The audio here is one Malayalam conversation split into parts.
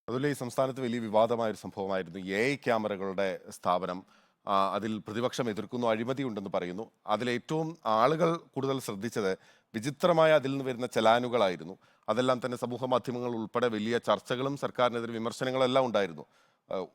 അതുപോലെ ഈ സംസ്ഥാനത്ത് വലിയ വിവാദമായ ഒരു സംഭവമായിരുന്നു AI ക്യാമറകളുടെ സ്ഥാപനം. അതിൽ പ്രതിപക്ഷം എതിർക്കുന്നു, അഴിമതിയുണ്ടെന്ന് പറയുന്നു. അതിലേറ്റവും ആളുകൾ കൂടുതൽ ശ്രദ്ധിച്ചത് വിചിത്രമായ അതിൽ നിന്ന് വരുന്ന ചലാനുകളായിരുന്നു. അതെല്ലാം തന്നെ സമൂഹ മാധ്യമങ്ങൾ ഉൾപ്പെടെ വലിയ ചർച്ചകളും സർക്കാരിനെതിരെ വിമർശനങ്ങളെല്ലാം ഉണ്ടായിരുന്നു.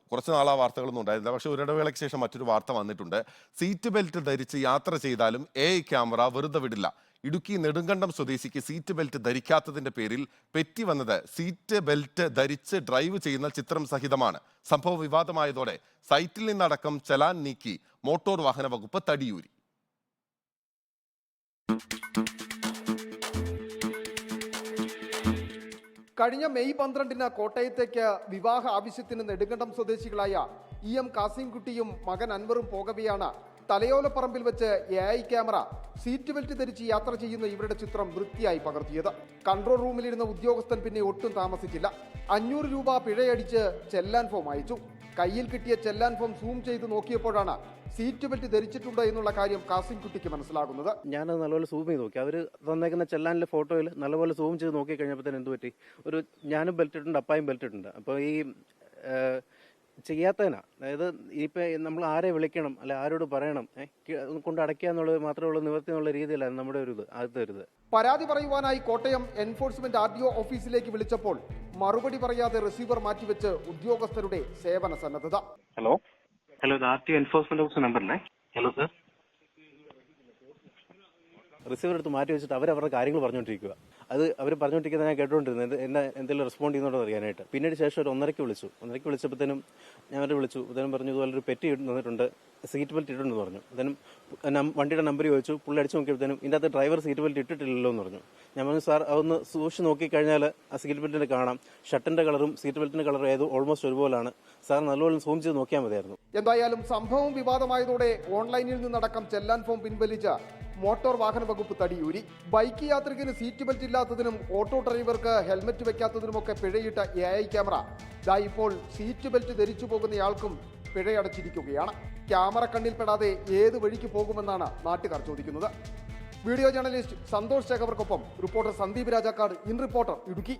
കുറച്ച് നാൾ ആ വാർത്തകളൊന്നും ഉണ്ടായിരുന്നില്ല. പക്ഷേ ഒരിടവേളയ്ക്ക് ശേഷം മറ്റൊരു വാർത്ത വന്നിട്ടുണ്ട്. സീറ്റ് ബെൽറ്റ് ധരിച്ച് യാത്ര ചെയ്താലും AI ക്യാമറ വെറുതെ വിടില്ല. ഇടുക്കി നെടുങ്കണ്ടം സ്വദേശിക്ക് സീറ്റ് ബെൽറ്റ് ധരിക്കാത്തതിന്റെ പേരിൽ പെറ്റി വന്നത് സീറ്റ് ബെൽറ്റ് ധരിച്ച് ഡ്രൈവ് ചെയ്യുന്ന ചിത്രം സഹിതമാണ്. സംഭവം വിവാദമായതോടെ സൈറ്റിൽ നിന്നടക്കം ചലാൻ നീക്കി മോട്ടോർ വാഹന വകുപ്പ് തടിയൂരി. കഴിഞ്ഞ മെയ് 12-ന് കോട്ടയത്തേക്ക് വിവാഹ ആവശ്യത്തിന് നെടുങ്കണ്ടം സ്വദേശികളായ EM കാസിംകുട്ടിയും മകൻ അൻവറും പോകവെയാണ് തലയോലപ്പറമ്പിൽ വെച്ച് AI ക്യാമറ സീറ്റ് ബെൽറ്റ് ധരിച്ച് യാത്ര ചെയ്യുന്ന ഇവരുടെ ചിത്രം വൃത്തിയായി പകർത്തിയത്. കൺട്രോൾ റൂമിലിരുന്ന ഉദ്യോഗസ്ഥൻ പിന്നെ ഒട്ടും താമസിച്ചില്ല. 500 രൂപ പിഴയടിച്ച് ചെല്ലാൻ ഫോം അയച്ചു. കയ്യിൽ കിട്ടിയ ചെല്ലാൻ ഫോം സൂം ചെയ്ത് നോക്കിയപ്പോഴാണ് സീറ്റ് ബെൽറ്റ് ധരിച്ചിട്ടുണ്ട് എന്നുള്ള കാര്യം കാസിംകുട്ടിക്ക് മനസ്സിലാകുന്നത്. ഞാനത് നല്ലപോലെ സൂം ചെയ്ത് നോക്കി. അവർ തന്നേക്കുന്ന ചെല്ലാനിലെ ഫോട്ടോയിൽ നല്ലപോലെ സൂം ചെയ്ത് നോക്കി കഴിഞ്ഞപ്പോൾ എന്ത് പറ്റി, ഞാനും ബെൽറ്റ് ഇട്ടുണ്ട്, അപ്പായും ബെൽറ്റ് ഇട്ടുണ്ട്. അപ്പോൾ ഈ ചെയ്യാത്തതിനാ, അതായത് ഇപ്പം നമ്മൾ ആരെ വിളിക്കണം, അല്ലെ ആരോട് പറയണം, കൊണ്ട് അടയ്ക്കുക എന്നുള്ളത് മാത്രമേ ഉള്ളൂ നിവൃത്തി എന്നുള്ള രീതിയിലാണ് നമ്മുടെ ഒരു ഇത് ആദ്യത്തെ ഒരു ഇത്. പരാതി പറയുവാനായി കോട്ടയം എൻഫോഴ്സ്മെന്റ് RDO ഓഫീസിലേക്ക് വിളിച്ചപ്പോൾ മറുപടി പറയാതെ റിസീവർ മാറ്റിവെച്ച് ഉദ്യോഗസ്ഥരുടെ സേവന സന്നദ്ധത. ഹലോ ഇത് RTO എൻഫോഴ്സ്മെന്റ് ഓഫീസ് നമ്പറല്ലേ? Hello sir. റിസീവർ എടുത്ത് മാറ്റി വെച്ചിട്ട് അവരവരുടെ കാര്യങ്ങൾ പറഞ്ഞുകൊണ്ടിരിക്കുക. അത് അവർ പറഞ്ഞുകൊണ്ടിരിക്കുന്നത് ഞാൻ കേട്ടുകൊണ്ടിരുന്നത്, എന്നെ എന്തെങ്കിലും റെസ്പോണ്ട് ചെയ്യുന്നുണ്ടോ അറിയാനായിട്ട്. പിന്നീട് ശേഷം ഒരു 1:30 വിളിച്ചപ്പോഴത്തേനും ഞാൻ അവരെ വിളിച്ചു. അദ്ദേഹം പറഞ്ഞു ഇതുപോലെ ഒരു പെറ്റി തന്നിട്ടുണ്ട്, സീറ്റ് ബെൽറ്റ് ഇട്ടുണ്ടെന്ന് പറഞ്ഞു. അദ്ദേഹം വണ്ടിയുടെ നമ്പർ ചോദിച്ചു. പുള്ളി അടിച്ചു നോക്കിയപ്പോഴത്തേനും ഇതിൻ്റെ അകത്ത് ഡ്രൈവർ സീറ്റ് ബെൽറ്റ് ഇട്ടിട്ടില്ലല്ലോ എന്ന് പറഞ്ഞു. ഞാൻ പറഞ്ഞു സാർ അതൊന്ന് സൂക്ഷിച്ച് നോക്കിക്കഴിഞ്ഞാൽ ആ സീറ്റ് ബെൽറ്റിൻ്റെ കാണാം, ഷർട്ടിൻ്റെ കളറും സീറ്റ് ബെൽറ്റിൻ്റെ കളറും ഓൾമോസ്റ്റ് ഒരുപോലാണ്. സാർ നല്ലപോലെ സൂം ചെയ്ത് നോക്കിയാൽ മതിയായിരുന്നു. എന്തായാലും സംഭവം വിവാദമായതോടെ ഓൺലൈനിൽ നിന്നടക്കം ചെല്ലാൻ ഫോം പിൻവലിച്ച് മോട്ടോർ വാഹന വകുപ്പ് തടിയൂരി. ബൈക്ക് യാത്രികന് സീറ്റ് ബെൽറ്റ് ഇല്ലാത്തതിനും ഓട്ടോ ഡ്രൈവർക്ക് ഹെൽമറ്റ് വെക്കാത്തതിനുമൊക്കെ പിഴയിട്ട AI ക്യാമറ ഇപ്പോൾ സീറ്റ് ബെൽറ്റ് ധരിച്ചു പോകുന്നയാൾക്കും പിഴയടച്ചിരിക്കുകയാണ്. ക്യാമറ കണ്ണിൽപ്പെടാതെ ഏത് വഴിക്ക് പോകുമെന്നാണ് നാട്ടുകാർ ചോദിക്കുന്നത്. വീഡിയോ ജേർണലിസ്റ്റ് സന്തോഷ് ശേഖർക്കൊപ്പം reporter Sandeep Rajakkad, in reporter, Idukki.